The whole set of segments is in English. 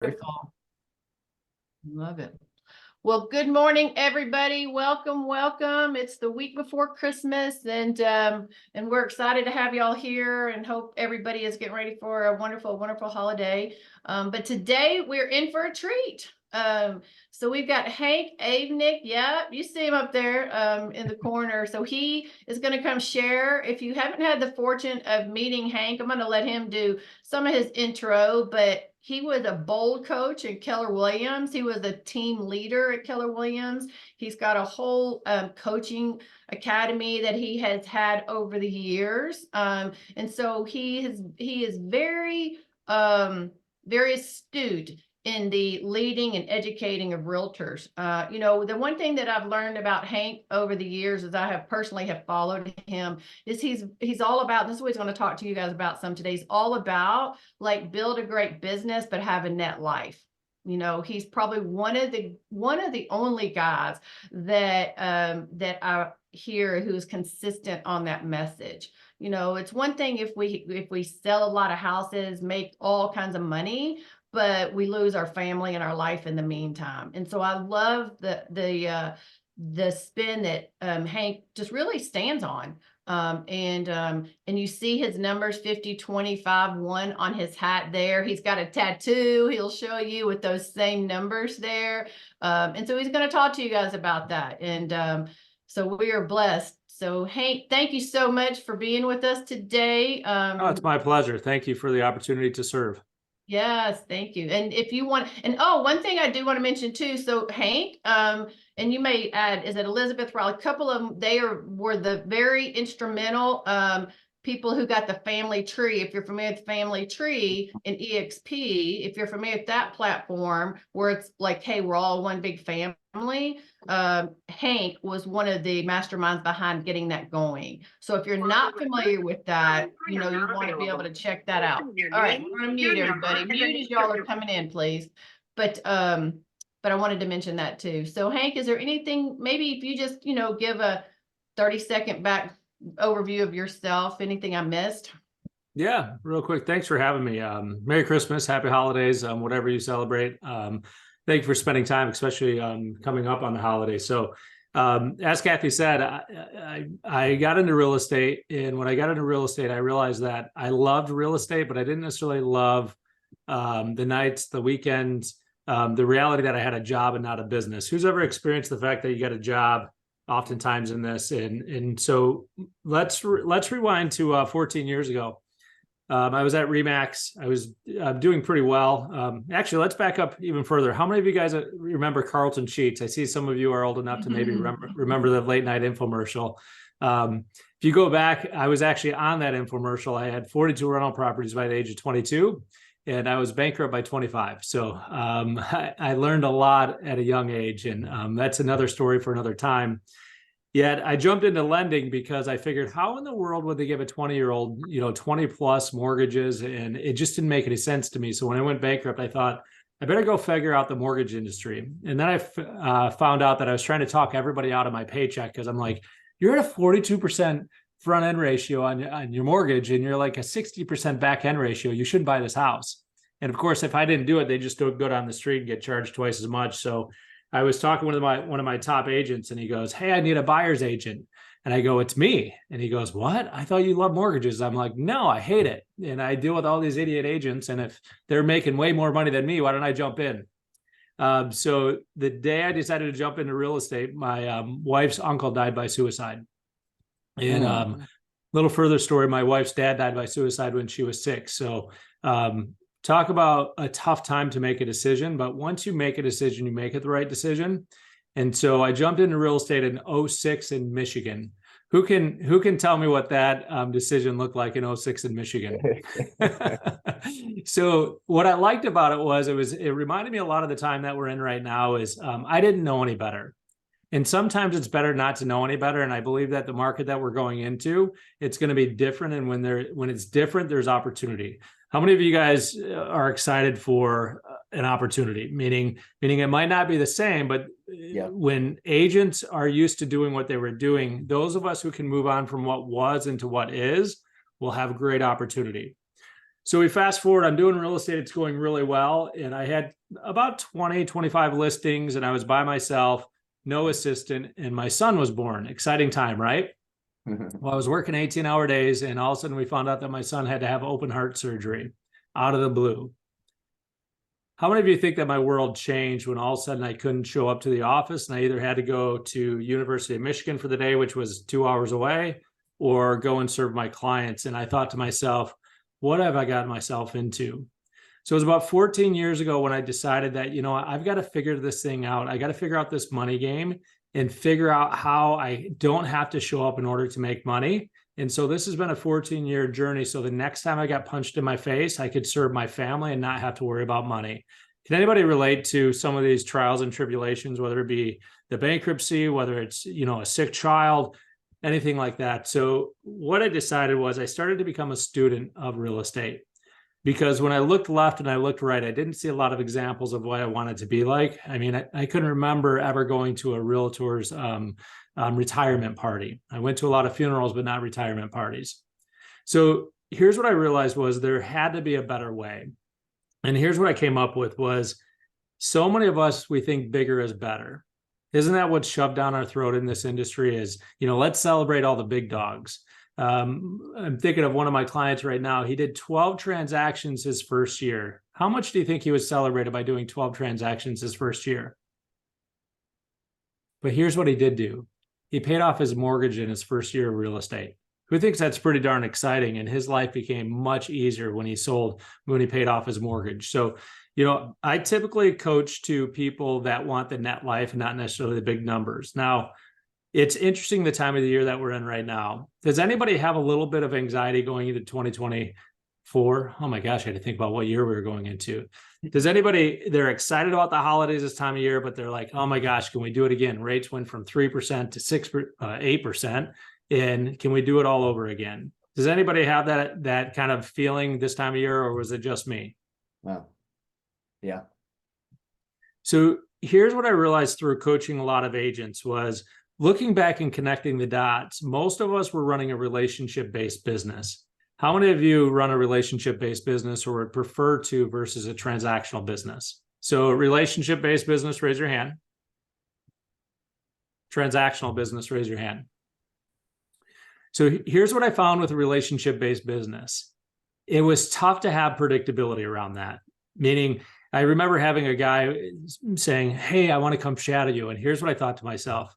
Wonderful. Love it. Well, good morning, everybody. Welcome, welcome. It's the week before Christmas, and we're excited to have y'all here and hope everybody is getting ready for a wonderful, wonderful holiday. But today we're in for a treat. So we've got Hank Avnik. Yeah, you see him up there in the corner. So he is going to come share. If you haven't had the fortune of meeting Hank, I'm going to let him do some of his intro, but he was a bold coach at Keller Williams. He was a team leader at Keller Williams. He's got a whole coaching academy that he has had over the years. And so he is very, very astute in the leading and educating of realtors. The one thing that I've learned about Hank over the years, as I have personally have followed him, is he's all about, this is what he's going to talk to you guys about some today. He's all about like build a great business, but have a net life. He's probably one of the only guys that I hear who's consistent on that message. It's one thing if we sell a lot of houses, make all kinds of money, but we lose our family and our life in the meantime. And so I love the spin that Hank just really stands on. And you see his numbers 50, 25, 1 on his hat there. He's got a tattoo he'll show you with those same numbers there. And so he's going to talk to you guys about that. And so we are blessed. So Hank, thank you so much for being with us today. It's my pleasure. Thank you for the opportunity to serve. Yes, thank you. And if you want, and one thing I do want to mention too. So Hank, and you may add, is it Elizabeth Raleigh? A couple of them, were the very instrumental people who got the family tree. If you're familiar with family tree and EXP, if you're familiar with that platform where it's like, hey, we're all one big family. Hank was one of the masterminds behind getting that going. So if you're not familiar with that, you want to be able to check that out. All right, we're gonna mute everybody. Mute as y'all are coming in, please. But I wanted to mention that too. So Hank, is there anything, maybe if you just, give a 30-second back overview of yourself, anything I missed? Yeah, real quick. Thanks for having me. Merry Christmas, happy holidays, whatever you celebrate. Thank you for spending time, especially coming up on the holidays. So as Kathy said, I got into real estate. And when I got into real estate, I realized that I loved real estate, but I didn't necessarily love the nights, the weekends, the reality that I had a job and not a business. Who's ever experienced the fact that you got a job oftentimes in this? And so let's rewind to 14 years ago. I was at Remax. I was doing pretty well. Actually, let's back up even further. How many of you guys remember Carlton Sheets? I see some of you are old enough to maybe remember the late night infomercial. If you go back, I was actually on that infomercial. I had 42 rental properties by the age of 22, and I was bankrupt by 25. So I learned a lot at a young age, and that's another story for another time. Yet I jumped into lending because I figured, how in the world would they give a 20-year-old, 20 plus mortgages? And it just didn't make any sense to me. So when I went bankrupt, I thought I better go figure out the mortgage industry. And then I found out that I was trying to talk everybody out of my paycheck, because I'm like, you're at a 42% front end ratio on your mortgage, and you're like a 60% back end ratio. You shouldn't buy this house. And of course, if I didn't do it, they just don't go down the street and get charged twice as much. So I was talking with one of my top agents, and he goes, hey, I need a buyer's agent. And I go, it's me. And he goes, what? I thought you loved mortgages. I'm like, no, I hate it. And I deal with all these idiot agents. And if they're making way more money than me, why don't I jump in? So the day I decided to jump into real estate, my wife's uncle died by suicide. And little further story, my wife's dad died by suicide when she was 6. So talk about a tough time to make a decision, but once you make a decision, you make it the right decision. And so I jumped into real estate in 06 in Michigan. Who can tell me what that decision looked like in 06 in Michigan? So what I liked about it reminded me a lot of the time that we're in right now is I didn't know any better. And sometimes it's better not to know any better. And I believe that the market that we're going into, it's going to be different. And when it's different, there's opportunity. How many of you guys are excited for an opportunity? Meaning it might not be the same, but when agents are used to doing what they were doing, those of us who can move on from what was into what is will have great opportunity. So we fast forward, I'm doing real estate. It's going really well. And I had about 20, 25 listings and I was by myself, no assistant, and my son was born. Exciting time, right? Well, I was working 18-hour days and all of a sudden we found out that my son had to have open heart surgery out of the blue. How many of you think that my world changed when all of a sudden I couldn't show up to the office and I either had to go to University of Michigan for the day, which was 2 hours away, or go and serve my clients? And I thought to myself, what have I gotten myself into? So it was about 14 years ago when I decided that, I've got to figure this thing out. I got to figure out this money game and figure out how I don't have to show up in order to make money. And so this has been a 14-year journey. So the next time I got punched in my face, I could serve my family and not have to worry about money. Can anybody relate to some of these trials and tribulations, whether it be the bankruptcy, whether it's, a sick child, anything like that? So what I decided was I started to become a student of real estate, because when I looked left and I looked right, I didn't see a lot of examples of what I wanted to be like. I mean, I couldn't remember ever going to a realtor's retirement party. I went to a lot of funerals, but not retirement parties. So here's what I realized was there had to be a better way. And here's what I came up with was, so many of us, we think bigger is better. Isn't that what's shoved down our throat in this industry is, let's celebrate all the big dogs. I'm thinking of one of my clients right now. He did 12 transactions his first year. How much do you think he was celebrated by doing 12 transactions his first year? But here's what he did do. He paid off his mortgage in his first year of real estate. Who thinks that's pretty darn exciting? And his life became much easier when he paid off his mortgage. So, I typically coach to people that want the net life, not necessarily the big numbers. Now, it's interesting the time of the year that we're in right now. Does anybody have a little bit of anxiety going into 2024? Oh my gosh, I had to think about what year we were going into. Does anybody, they're excited about the holidays this time of year, but they're like, oh my gosh, can we do it again? Rates went from 3% to 8%. And can we do it all over again? Does anybody have that kind of feeling this time of year, or was it just me? Wow. Yeah. So here's what I realized through coaching a lot of agents was, looking back and connecting the dots, most of us were running a relationship-based business. How many of you run a relationship-based business or would prefer to versus a transactional business? So relationship-based business, raise your hand. Transactional business, raise your hand. So here's what I found with a relationship-based business. It was tough to have predictability around that. Meaning, I remember having a guy saying, hey, I want to come shadow you. And here's what I thought to myself.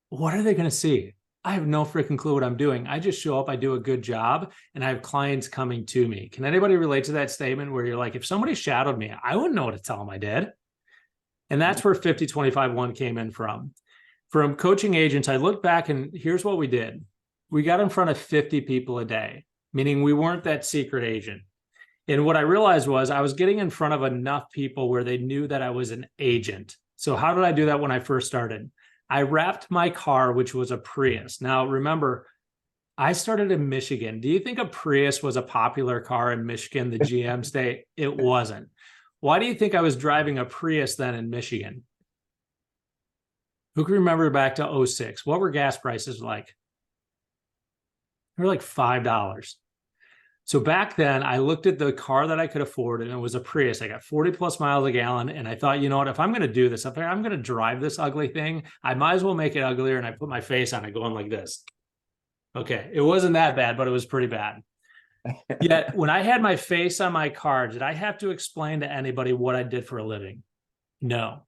What are they going to see? I have no freaking clue what I'm doing. I just show up, I do a good job, and I have clients coming to me. Can anybody relate to that statement where you're like, if somebody shadowed me, I wouldn't know what to tell them I did? And that's where 50-25-1 came in from. From coaching agents, I looked back and here's what we did. We got in front of 50 people a day, meaning we weren't that secret agent. And what I realized was I was getting in front of enough people where they knew that I was an agent. So how did I do that when I first started? I wrapped my car, which was a Prius. Now, remember, I started in Michigan. Do you think a Prius was a popular car in Michigan, the GM state? It wasn't. Why do you think I was driving a Prius then in Michigan? Who can remember back to 2006? What were gas prices like? They were like $5. So back then, I looked at the car that I could afford, and it was a Prius. I got 40 plus miles a gallon, and I thought, you know what, if I'm going to do this, if I'm going to drive this ugly thing, I might as well make it uglier, and I put my face on it going like this. Okay, it wasn't that bad, but it was pretty bad. Yet, when I had my face on my car, did I have to explain to anybody what I did for a living? No.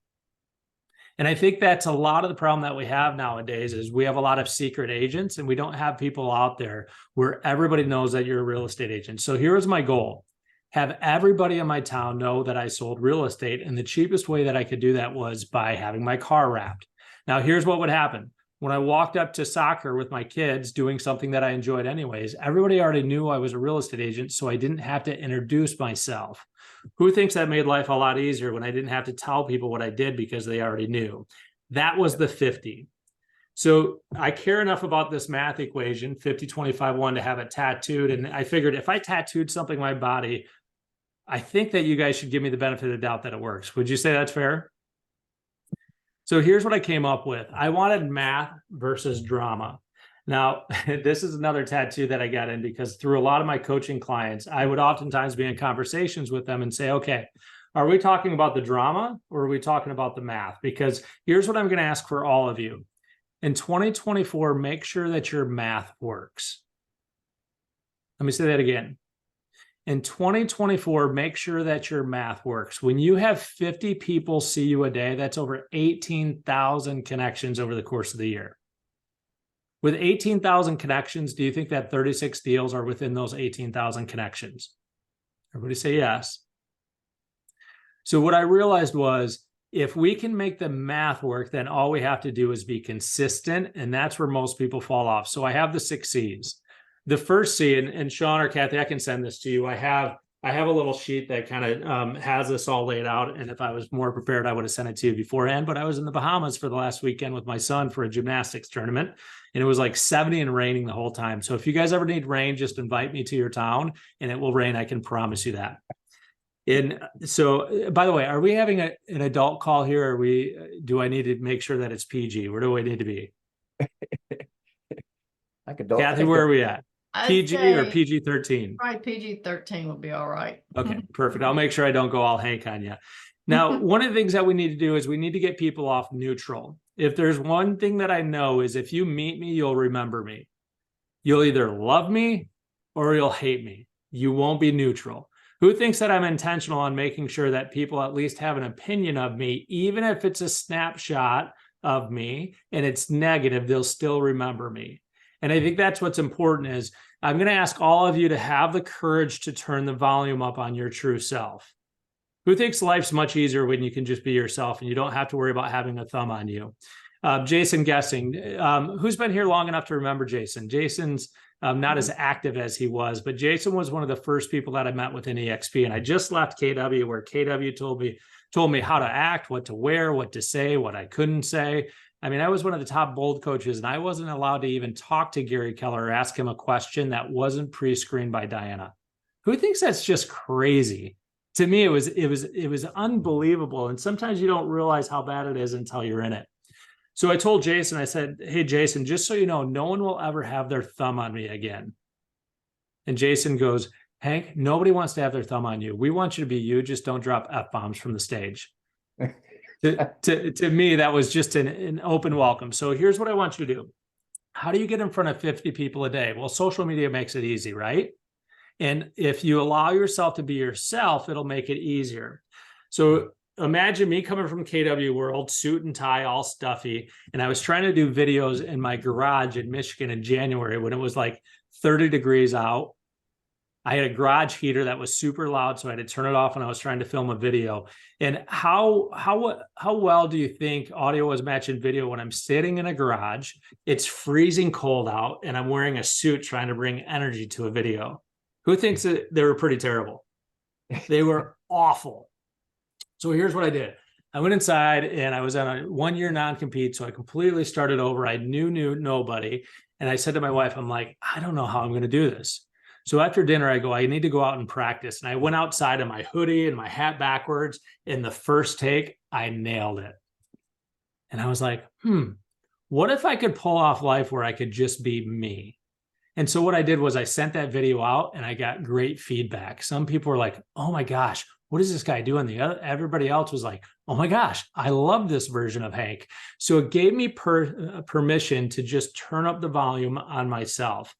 And I think that's a lot of the problem that we have nowadays is we have a lot of secret agents and we don't have people out there where everybody knows that you're a real estate agent. So here's my goal. Have everybody in my town know that I sold real estate. And the cheapest way that I could do that was by having my car wrapped. Now, here's what would happen. When I walked up to soccer with my kids doing something that I enjoyed anyways, everybody already knew I was a real estate agent, so I didn't have to introduce myself. Who thinks that made life a lot easier when I didn't have to tell people what I did because they already knew? That was the 50. So I care enough about this math equation, 50-25-1, to have it tattooed. And I figured if I tattooed something on my body, I think that you guys should give me the benefit of the doubt that it works. Would you say that's fair? So here's what I came up with. I wanted math versus drama. Now, this is another tattoo that I got in because through a lot of my coaching clients, I would oftentimes be in conversations with them and say, okay, are we talking about the drama or are we talking about the math? Because here's what I'm going to ask for all of you. In 2024, make sure that your math works. Let me say that again. In 2024, make sure that your math works. When you have 50 people see you a day, that's over 18,000 connections over the course of the year. With 18,000 connections, do you think that 36 deals are within those 18,000 connections? Everybody say yes. So what I realized was, if we can make the math work, then all we have to do is be consistent, and that's where most people fall off. So I have the 6 C's. The first C, and Sean or Kathy, I can send this to you. I have a little sheet that kind of has this all laid out. And if I was more prepared, I would have sent it to you beforehand. But I was in the Bahamas for the last weekend with my son for a gymnastics tournament. And it was like 70 and raining the whole time. So if you guys ever need rain, just invite me to your town and it will rain. I can promise you that. And so, by the way, are we having an adult call here? Do I need to make sure that it's PG? Where do I need to be? Kathy, where are we at? PG or PG-13? Probably PG-13 would be all right. Okay, perfect. I'll make sure I don't go all Hank on you. Now, one of the things that we need to do is we need to get people off neutral. If there's one thing that I know is if you meet me, you'll remember me. You'll either love me or you'll hate me. You won't be neutral. Who thinks that I'm intentional on making sure that people at least have an opinion of me, even if it's a snapshot of me and it's negative, they'll still remember me. And I think that's what's important is I'm going to ask all of you to have the courage to turn the volume up on your true self. Who thinks life's much easier when you can just be yourself and you don't have to worry about having a thumb on you? Jason guessing. Who's been here long enough to remember Jason? Jason's not as active as he was, but Jason was one of the first people that I met within EXP. And I just left KW, where KW told me how to act, what to wear, what to say, what I couldn't say. I mean, I was one of the top bold coaches, and I wasn't allowed to even talk to Gary Keller or ask him a question that wasn't pre-screened by Diana. Who thinks that's just crazy? To me, it was unbelievable. And sometimes you don't realize how bad it is until you're in it. So I told Jason, I said, hey, Jason, just so you know, no one will ever have their thumb on me again. And Jason goes, Hank, nobody wants to have their thumb on you. We want you to be you. Just don't drop F-bombs from the stage. To me, that was just an open welcome. So here's what I want you to do. How do you get in front of 50 people a day? Well, social media makes it easy, right? And if you allow yourself to be yourself, it'll make it easier. So imagine me coming from KW World, suit and tie, all stuffy. And I was trying to do videos in my garage in Michigan in January when it was like 30 degrees out. I had a garage heater that was super loud, so I had to turn it off when I was trying to film a video. And how well do you think audio was matching video when I'm sitting in a garage, it's freezing cold out, and I'm wearing a suit trying to bring energy to a video? Who thinks that they were pretty terrible? They were awful. So here's what I did. I went inside and I was on a 1-year non-compete, so I completely started over. I knew nobody. And I said to my wife, I'm like, I don't know how I'm going to do this. So after dinner, I go, I need to go out and practice. And I went outside in my hoodie and my hat backwards. In the first take, I nailed it. And I was like, what if I could pull off life where I could just be me? And so what I did was I sent that video out and I got great feedback. Some people were like, oh my gosh, what is this guy doing? Everybody else was like, oh my gosh, I love this version of Hank. So it gave me permission to just turn up the volume on myself.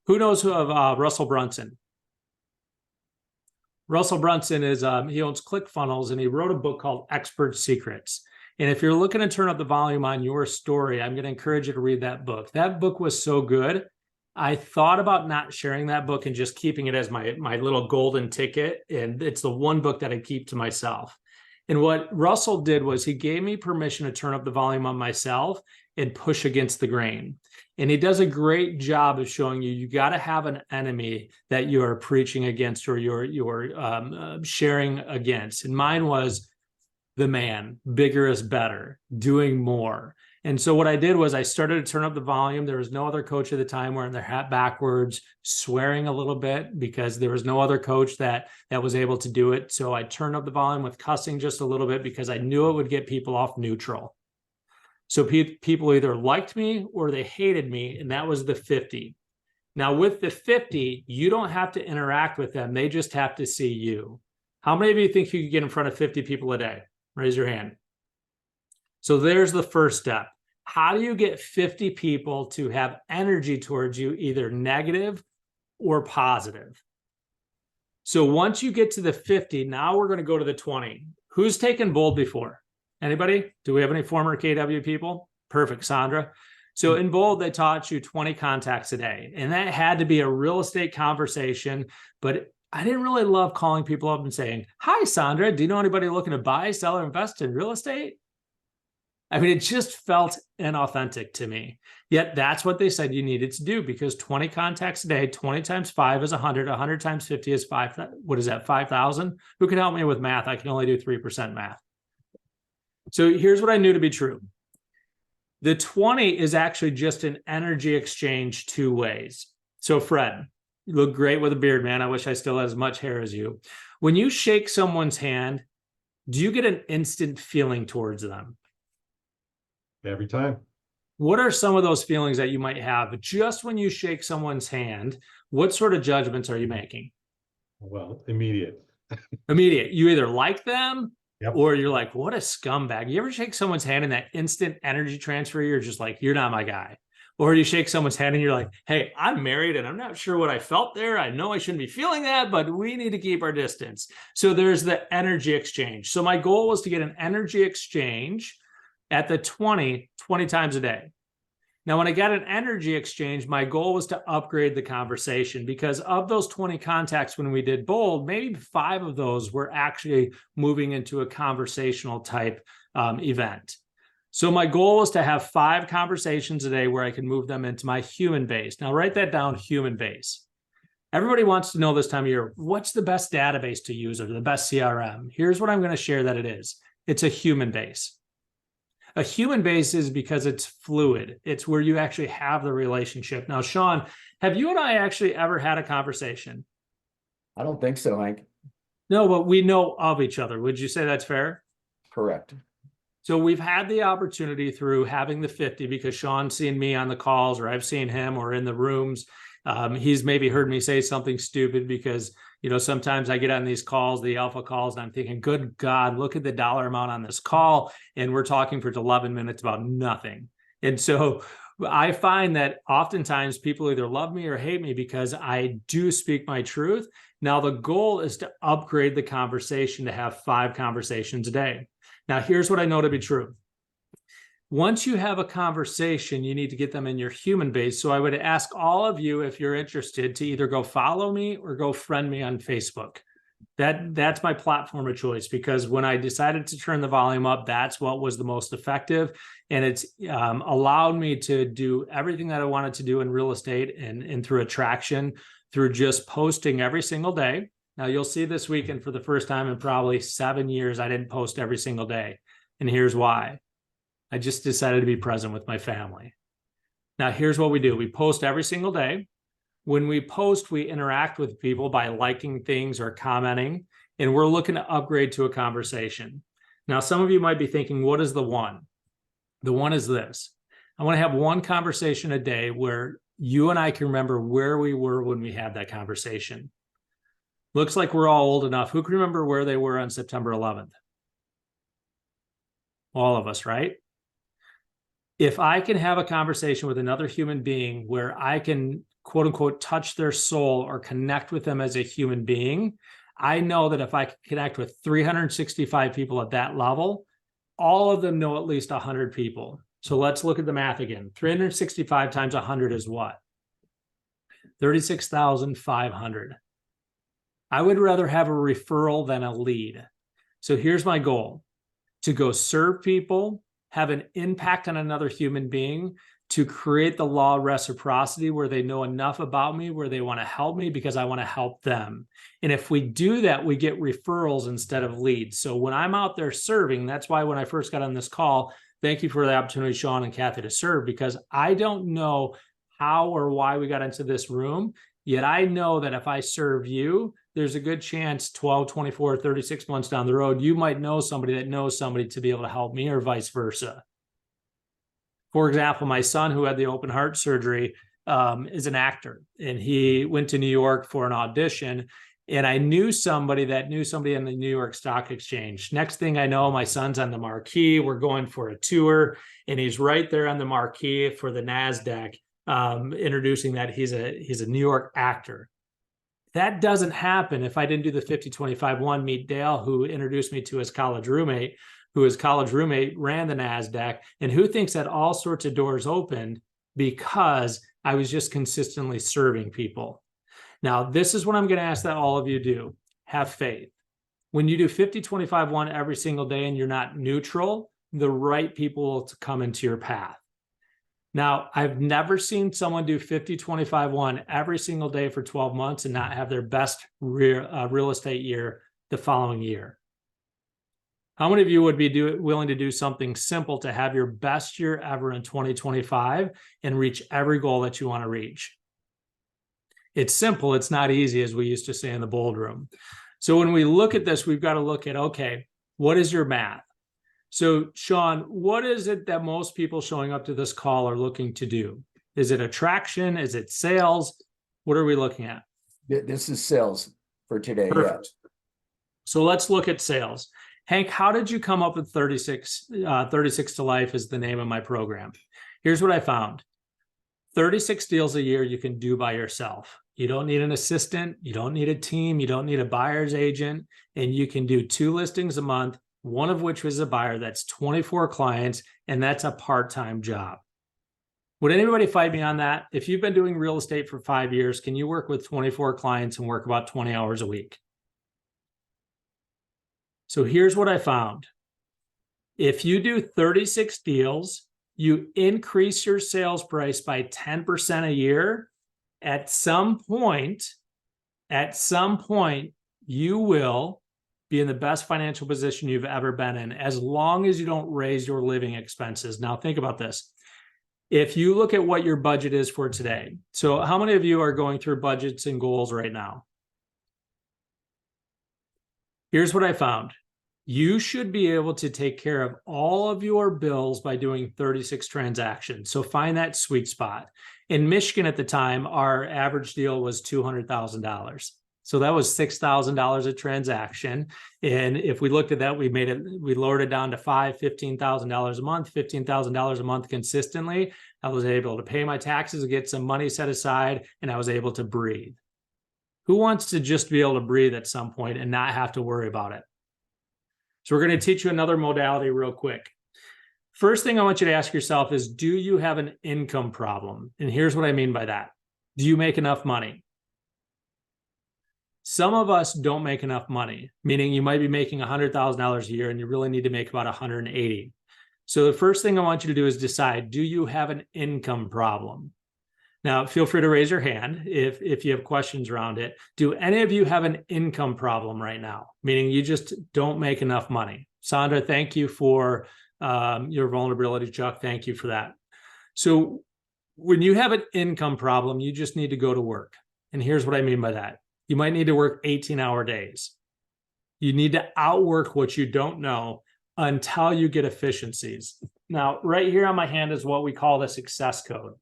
Who knows of Russell Brunson? Russell Brunson is, he owns ClickFunnels, and he wrote a book called Expert Secrets. And if you're looking to turn up the volume on your story, I'm going to encourage you to read that book. That book was so good. I thought about not sharing that book and just keeping it as my little golden ticket. And it's the one book that I keep to myself. And what Russell did was he gave me permission to turn up the volume on myself and push against the grain. And he does a great job of showing you got to have an enemy that you are preaching against or you're sharing against. And mine was the man, bigger is better, doing more. And so what I did was I started to turn up the volume. There was no other coach at the time wearing their hat backwards, swearing a little bit because there was no other coach that was able to do it. So I turned up the volume with cussing just a little bit because I knew it would get people off neutral. So people either liked me or they hated me, and that was the 50. Now with the 50, you don't have to interact with them. They just have to see you. How many of you think you could get in front of 50 people a day? Raise your hand. So there's the first step. How do you get 50 people to have energy towards you, either negative or positive? So once you get to the 50, now we're going to go to the 20. Who's taken Bold before? Anybody? Do we have any former KW people? Perfect, Sandra. So in Bold, they taught you 20 contacts a day, and that had to be a real estate conversation. But I didn't really love calling people up and saying, "Hi, Sandra, do you know anybody looking to buy, sell, or invest in real estate?" I mean, it just felt inauthentic to me. Yet that's what they said you needed to do, because 20 contacts a day, 20 times 5 is 100, 100 times 50 is 5. What is that, 5,000? Who can help me with math? I can only do 3% math. So here's what I knew to be true. The 20 is actually just an energy exchange two ways. So Fred, you look great with a beard, man. I wish I still had as much hair as you. When you shake someone's hand, do you get an instant feeling towards them? Every time. What are some of those feelings that you might have just when you shake someone's hand? What sort of judgments are you making? Well, immediate. Immediate. You either like them, Yep. or you're like, what a scumbag. You ever shake someone's hand and that instant energy transfer, you're just like, you're not my guy. Or you shake someone's hand and you're like, hey, I'm married and I'm not sure what I felt there. I know I shouldn't be feeling that, but we need to keep our distance. So there's the energy exchange. So my goal was to get an energy exchange at the 20 times a day. Now, when I got an energy exchange, my goal was to upgrade the conversation, because of those 20 contacts when we did Bold, maybe 5 of those were actually moving into a conversational type event. So my goal was to have 5 conversations a day where I can move them into my human base. Now, write that down, human base. Everybody wants to know this time of year, what's the best database to use or the best CRM? Here's what I'm going to share that it is. It's a human base. A human base is because it's fluid. It's where you actually have the relationship. Now, Sean, have you and I actually ever had a conversation? I don't think so, Hank. No, but we know of each other. Would you say that's fair? Correct. So we've had the opportunity through having the 50, because Sean's seen me on the calls, or I've seen him, or in the rooms. He's maybe heard me say something stupid, because sometimes I get on these calls, the alpha calls, and I'm thinking, good God, look at the dollar amount on this call. And we're talking for 11 minutes about nothing. And so I find that oftentimes people either love me or hate me because I do speak my truth. Now, the goal is to upgrade the conversation to have 5 conversations a day. Now, here's what I know to be true. Once you have a conversation, you need to get them in your human base. So I would ask all of you, if you're interested, to either go follow me or go friend me on Facebook. That's my platform of choice, because when I decided to turn the volume up, that's what was the most effective. And it's allowed me to do everything that I wanted to do in real estate and through attraction, through just posting every single day. Now, you'll see this weekend, for the first time in probably 7 years, I didn't post every single day. And here's why. I just decided to be present with my family. Now, here's what we do. We post every single day. When we post, we interact with people by liking things or commenting, and we're looking to upgrade to a conversation. Now, some of you might be thinking, what is the one? The one is this. I want to have one conversation a day where you and I can remember where we were when we had that conversation. Looks like we're all old enough. Who can remember where they were on September 11th? All of us, right? If I can have a conversation with another human being where I can, quote unquote, touch their soul or connect with them as a human being, I know that if I can connect with 365 people at that level, all of them know at least 100 people. So let's look at the math again. 365 times 100 is what? 36,500. I would rather have a referral than a lead. So here's my goal: to go serve people, have an impact on another human being, to create the law of reciprocity where they know enough about me, where they want to help me because I want to help them. And if we do that, we get referrals instead of leads. So when I'm out there serving, that's why when I first got on this call, thank you for the opportunity, Sean and Kathy, to serve, because I don't know how or why we got into this room, yet I know that if I serve you, there's a good chance 12, 24, 36 months down the road, you might know somebody that knows somebody to be able to help me, or vice versa. For example, my son who had the open heart surgery is an actor, and he went to New York for an audition. And I knew somebody that knew somebody in the New York Stock Exchange. Next thing I know, my son's on the marquee. We're going for a tour, and he's right there on the marquee for the NASDAQ, introducing that he's a New York actor. That doesn't happen if I didn't do the 50-25-1, meet Dale, who introduced me to his college roommate, who his college roommate ran the NASDAQ, and who thinks that all sorts of doors opened because I was just consistently serving people. Now, this is what I'm going to ask that all of you do. Have faith. When you do 50-25-1 every single day and you're not neutral, the right people will come into your path. Now, I've never seen someone do 50-25-1 every single day for 12 months and not have their best real estate year the following year. How many of you would be willing to do something simple to have your best year ever in 2025 and reach every goal that you want to reach? It's simple. It's not easy, as we used to say in the bold room. So when we look at this, we've got to look at, okay, what is your math? So Sean, what is it that most people showing up to this call are looking to do? Is it attraction? Is it sales? What are we looking at? This is sales for today. Perfect. So let's look at sales. Hank, how did you come up with 36 to Life is the name of my program? Here's what I found. 36 deals a year you can do by yourself. You don't need an assistant. You don't need a team. You don't need a buyer's agent. And you can do 2 listings a month, one of which was a buyer. That's 24 clients, and that's a part-time job. Would anybody fight me on that? If you've been doing real estate for 5 years, can you work with 24 clients and work about 20 hours a week? So here's what I found. If you do 36 deals, you increase your sales price by 10% a year. At some point, you will be in the best financial position you've ever been in, as long as you don't raise your living expenses. Now, think about this. If you look at what your budget is for today, so how many of you are going through budgets and goals right now? Here's what I found. You should be able to take care of all of your bills by doing 36 transactions. So find that sweet spot. In Michigan at the time, our average deal was $200,000. So that was $6,000 a transaction. And if we looked at that, we lowered it down to $15,000 a month, $15,000 a month consistently. I was able to pay my taxes and get some money set aside, and I was able to breathe. Who wants to just be able to breathe at some point and not have to worry about it? So we're going to teach you another modality real quick. First thing I want you to ask yourself is, do you have an income problem? And here's what I mean by that. Do you make enough money? Some of us don't make enough money, meaning you might be making $100,000 a year and you really need to make about 180. So the first thing I want you to do is decide, do you have an income problem? Now, feel free to raise your hand if you have questions around it. Do any of you have an income problem right now? Meaning you just don't make enough money. Sandra, thank you for your vulnerability. Chuck, thank you for that. So when you have an income problem, you just need to go to work. And here's what I mean by that. You might need to work 18-hour days. You need to outwork what you don't know until you get efficiencies. Now, right here on my hand is what we call the success code.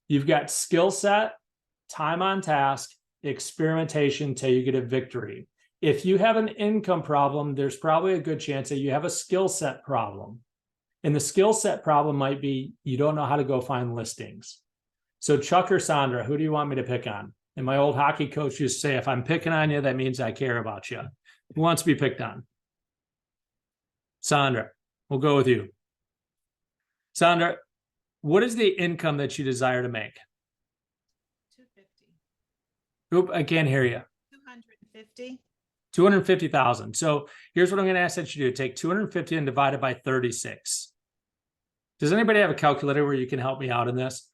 You've got skill set, time on task, experimentation till you get a victory. If you have an income problem, there's probably a good chance that you have a skill set problem. And the skill set problem might be you don't know how to go find listings. So Chuck or Sandra, who do you want me to pick on? And my old hockey coach used to say, if I'm picking on you, that means I care about you. Who wants to be picked on? Sandra, we'll go with you. Sandra, what is the income that you desire to make? 250. Oop, I can't hear you. 250. 250,000. So here's what I'm going to ask that you do. Take 250 and divide it by 36. Does anybody have a calculator where you can help me out in this?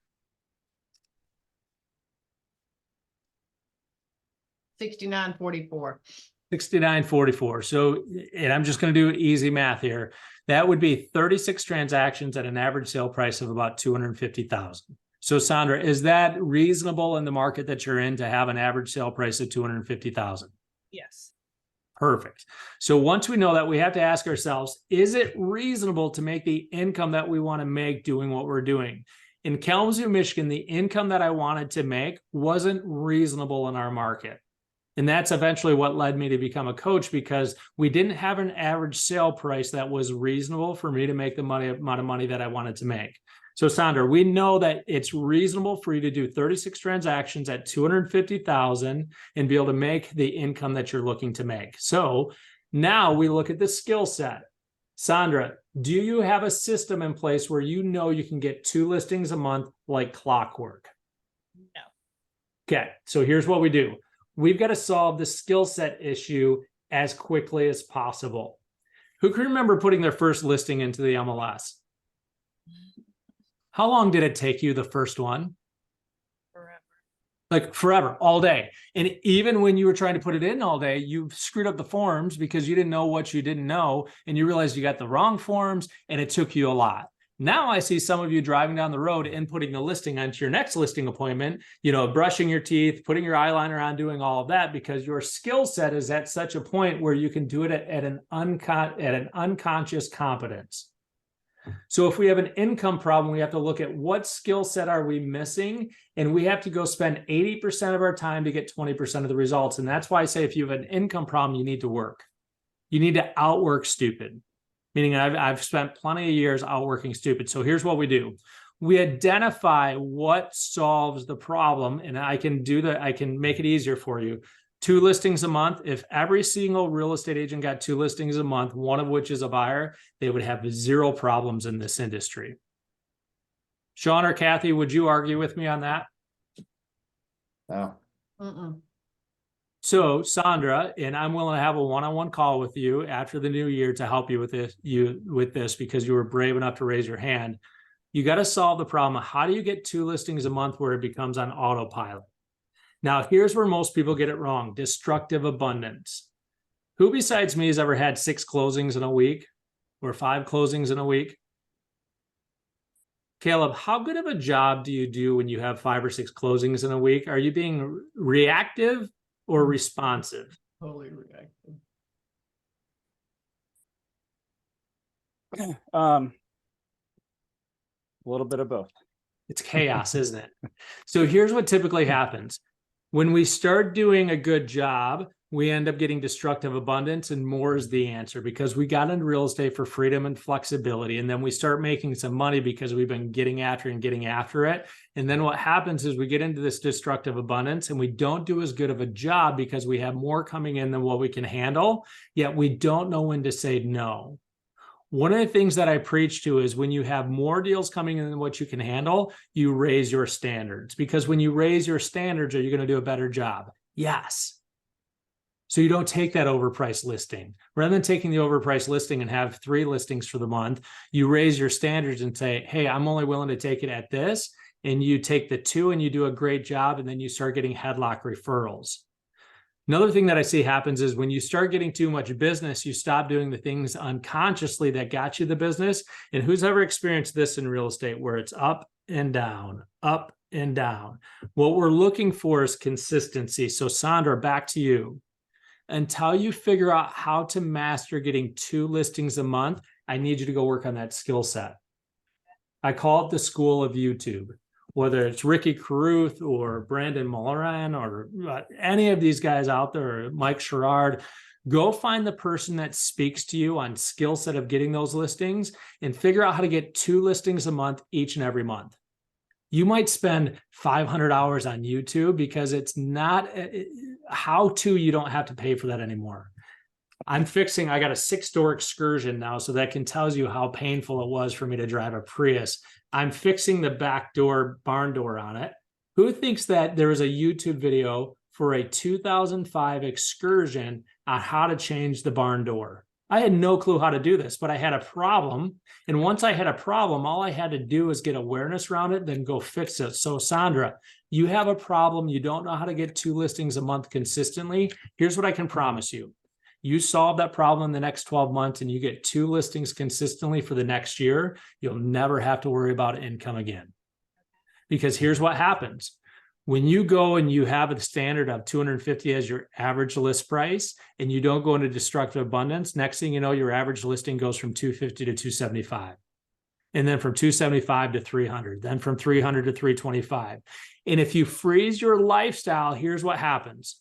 69.44. 69.44. So, and I'm just going to do easy math here. That would be 36 transactions at an average sale price of about 250,000. So Sandra, is that reasonable in the market that you're in to have an average sale price of 250,000? Yes. Perfect. So once we know that, we have to ask ourselves, is it reasonable to make the income that we want to make doing what we're doing? In Kalamazoo, Michigan, the income that I wanted to make wasn't reasonable in our market. And that's eventually what led me to become a coach, because we didn't have an average sale price that was reasonable for me to make the amount of money that I wanted to make. So Sandra, we know that it's reasonable for you to do 36 transactions at 250,000 and be able to make the income that you're looking to make. So now we look at the skill set. Sandra, do you have a system in place where you know you can get 2 listings a month like clockwork? No. Okay, so here's what we do. We've got to solve the skill set issue as quickly as possible. Who can remember putting their first listing into the MLS? How long did it take you, the first one? Forever. Like forever, all day. And even when you were trying to put it in all day, you screwed up the forms because you didn't know what you didn't know, and you realized you got the wrong forms, and it took you a lot. Now I see some of you driving down the road and putting the listing onto your next listing appointment, brushing your teeth, putting your eyeliner on, doing all of that, because your skill set is at such a point where you can do it at an unconscious competence. So if we have an income problem, we have to look at what skill set are we missing, and we have to go spend 80% of our time to get 20% of the results. And that's why I say if you have an income problem, you need to work. You need to outwork stupid. Meaning I've spent plenty of years outworking stupid. So here's what we do. We identify what solves the problem, and I can do that. I can make it easier for you. 2 listings a month. If every single real estate agent got 2 listings a month, one of which is a buyer, they would have 0 problems in this industry. Sean or Kathy, would you argue with me on that? No. So Sandra, and I'm willing to have a one-on-one call with you after the new year to help you with this because you were brave enough to raise your hand. You got to solve the problem of how do you get 2 listings a month where it becomes on autopilot? Now, here's where most people get it wrong: destructive abundance. Who besides me has ever had 6 closings in a week or 5 closings in a week? Caleb, how good of a job do you do when you have 5 or 6 closings in a week? Are you being reactive or responsive? Totally reactive. A little bit of both. It's chaos, isn't it? So here's what typically happens. When we start doing a good job, we end up getting destructive abundance, and more is the answer, because we got into real estate for freedom and flexibility. And then we start making some money because we've been getting after it. And then what happens is we get into this destructive abundance and we don't do as good of a job because we have more coming in than what we can handle, yet we don't know when to say no. One of the things that I preach to is when you have more deals coming in than what you can handle, you raise your standards, because when you raise your standards, are you going to do a better job? Yes. So you don't take that overpriced listing. Rather than taking the overpriced listing and have 3 listings for the month, you raise your standards and say, hey, I'm only willing to take it at this. And you take the 2 and you do a great job. And then you start getting headlock referrals. Another thing that I see happens is when you start getting too much business, you stop doing the things unconsciously that got you the business. And who's ever experienced this in real estate where it's up and down, up and down? What we're looking for is consistency. So Sandra, back to you. Until you figure out how to master getting 2 listings a month, I need you to go work on that skill set. I call it the school of YouTube. Whether it's Ricky Carruth or Brandon Mulleran or any of these guys out there, or Mike Sherrard, go find the person that speaks to you on skill set of getting those listings and figure out how to get 2 listings a month each and every month. You might spend 500 hours on YouTube because it's not how to, you don't have to pay for that anymore. I got a 6-door Excursion now, so that can tell you how painful it was for me to drive a Prius. I'm fixing the back door, barn door on it. Who thinks that there is a YouTube video for a 2005 Excursion on how to change the barn door? I had no clue how to do this, but I had a problem. And once I had a problem, all I had to do is get awareness around it, then go fix it. So Sandra, you have a problem. You don't know how to get 2 listings a month consistently. Here's what I can promise you. You solve that problem in the next 12 months and you get 2 listings consistently for the next year, you'll never have to worry about income again. Because here's what happens. When you go and you have a standard of 250 as your average list price and you don't go into destructive abundance, next thing you know, your average listing goes from 250 to 275. And then from 275 to 300, then from 300 to 325. And if you freeze your lifestyle, here's what happens.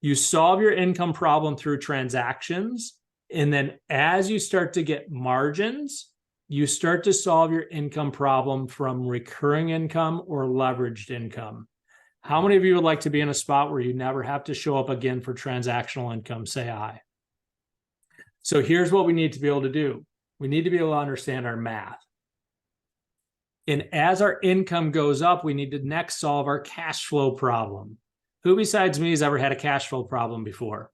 You solve your income problem through transactions. And then as you start to get margins, you start to solve your income problem from recurring income or leveraged income. How many of you would like to be in a spot where you never have to show up again for transactional income? Say aye. So here's what we need to be able to do. We need to be able to understand our math. And as our income goes up, we need to next solve our cash flow problem. Who besides me has ever had a cash flow problem before?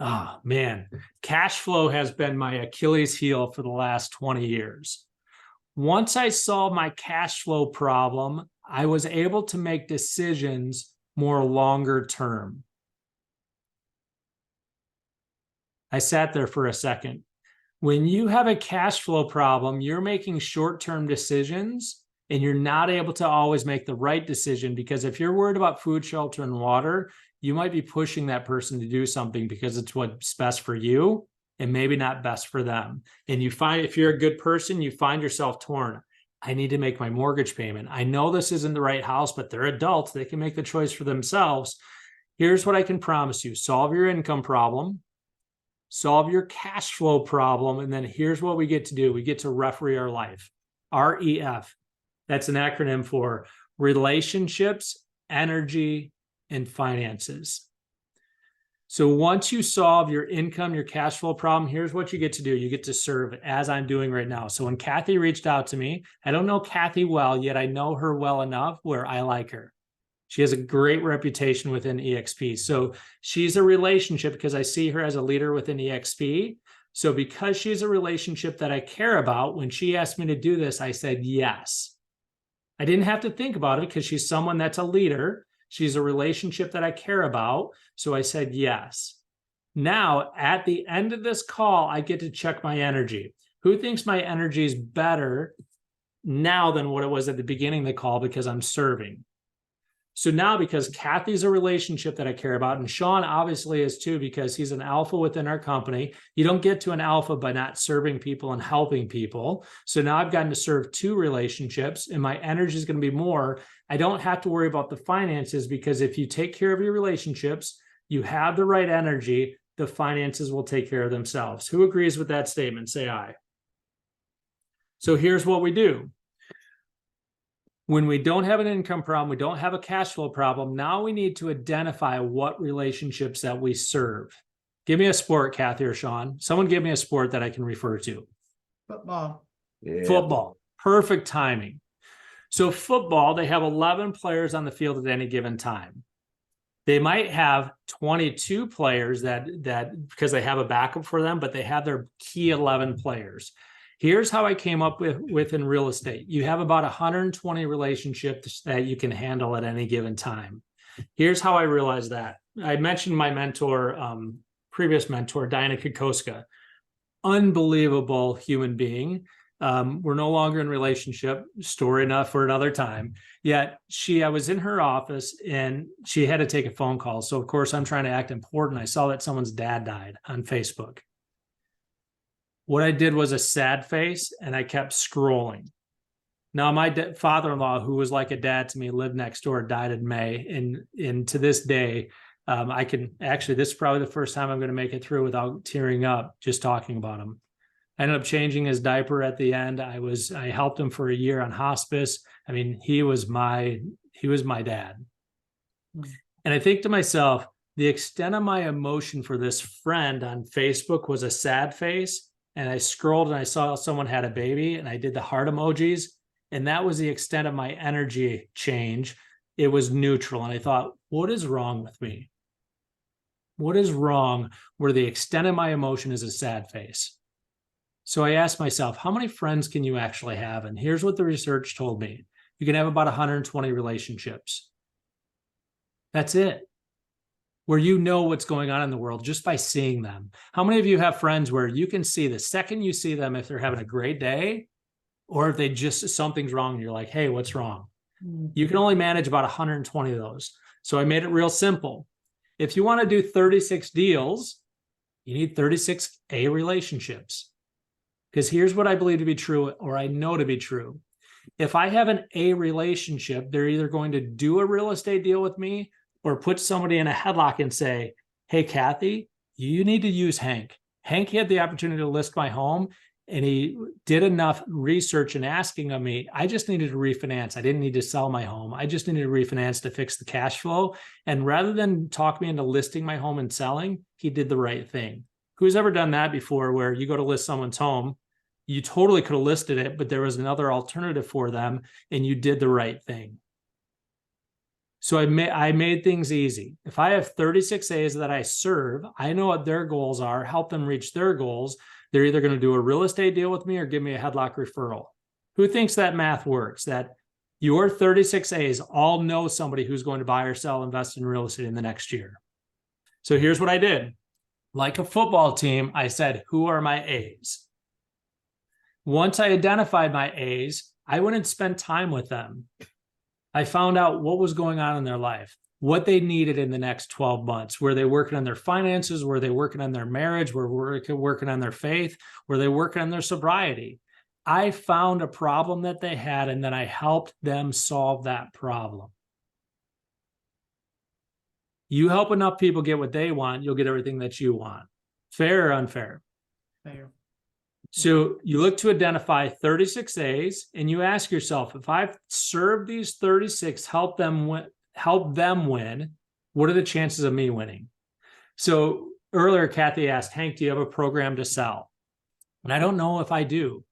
Oh, man, cash flow has been my Achilles heel for the last 20 years. Once I solved my cash flow problem, I was able to make decisions more longer term. I sat there for a second. When you have a cash flow problem, you're making short-term decisions and you're not able to always make the right decision, because if you're worried about food, shelter, and water, you might be pushing that person to do something because it's what's best for you and maybe not best for them. And you find, if you're a good person, you find yourself torn. I need to make my mortgage payment. I know this isn't the right house, but they're adults. They can make the choice for themselves. Here's what I can promise you. Solve your income problem, solve your cash flow problem, and then here's what we get to do. We get to referee our life. REF. That's an acronym for relationships, energy, and finances. So once you solve your income, your cash flow problem, here's what you get to do. You get to serve as I'm doing right now. So when Kathy reached out to me, I don't know Kathy well, yet I know her well enough where I like her. She has a great reputation within EXP. So she's a relationship because I see her as a leader within EXP. So because she's a relationship that I care about, when she asked me to do this, I said yes. I didn't have to think about it because she's someone that's a leader. She's a relationship that I care about. So I said yes. Now, at the end of this call, I get to check my energy. Who thinks my energy is better now than what it was at the beginning of the call because I'm serving? So now, because Kathy's a relationship that I care about, and Sean obviously is too, because he's an alpha within our company. You don't get to an alpha by not serving people and helping people. So now I've gotten to serve two relationships and my energy is going to be more. I don't have to worry about the finances, because if you take care of your relationships, you have the right energy, the finances will take care of themselves. Who agrees with that statement? Say aye. So here's what we do. When we don't have an income problem, we don't have a cash flow problem, now we need to identify what relationships that we serve. Give me a sport, Kathy or Sean. Someone give me a sport that I can refer to. Football. Yeah. Football. Perfect timing. So football, they have 11 players on the field at any given time. They might have 22 players that because they have a backup for them, but they have their key 11 players. Here's how I came up with in real estate. You have about 120 relationships that you can handle at any given time. Here's how I realized that. I mentioned my mentor, previous mentor, Diana Kokoska. Unbelievable human being. We're no longer in relationship, story enough for another time. Yet I was in her office and she had to take a phone call. So of course I'm trying to act important. I saw that someone's dad died on Facebook. What I did was a sad face and I kept scrolling. Now my father-in-law, who was like a dad to me, lived next door, died in May. And to this day, I can actually, this is probably the first time I'm going to make it through without tearing up just talking about him. I ended up changing his diaper at the end. I helped him for a year on hospice. I mean, he was my dad. And I think to myself, the extent of my emotion for this friend on Facebook was a sad face. And I scrolled and I saw someone had a baby and I did the heart emojis. And that was the extent of my energy change. It was neutral. And I thought, what is wrong with me? What is wrong where the extent of my emotion is a sad face? So I asked myself, how many friends can you actually have? And here's what the research told me. You can have about 120 relationships. That's it. Where you know what's going on in the world just by seeing them. How many of you have friends where you can see the second you see them if they're having a great day or if they just, something's wrong and you're like, hey, what's wrong? You can only manage about 120 of those. So I made it real simple. If you want to do 36 deals, you need 36 A relationships. Because here's what I believe to be true, or I know to be true. If I have an A relationship, they're either going to do a real estate deal with me or put somebody in a headlock and say, hey, Kathy, you need to use Hank. Hank had the opportunity to list my home and he did enough research and asking of me. I just needed to refinance. I didn't need to sell my home. I just needed to refinance to fix the cash flow. And rather than talk me into listing my home and selling, he did the right thing. Who's ever done that before where you go to list someone's home? You totally could have listed it, but there was another alternative for them and you did the right thing. So I made things easy. If I have 36 A's that I serve, I know what their goals are, help them reach their goals. They're either going to do a real estate deal with me or give me a headlock referral. Who thinks that math works? That your 36 A's all know somebody who's going to buy or sell, invest in real estate in the next year. So here's what I did. Like a football team, I said, who are my A's? Once I identified my A's, I went and spent time with them. I found out what was going on in their life, what they needed in the next 12 months. Were they working on their finances? Were they working on their marriage? Were they working on their faith? Were they working on their sobriety? I found a problem that they had, and then I helped them solve that problem. You help enough people get what they want, you'll get everything that you want. Fair or unfair? Fair. So you look to identify 36 A's and you ask yourself, if I've served these 36, help them win, what are the chances of me winning? So earlier, Kathy asked, Hank, do you have a program to sell? And I don't know if I do.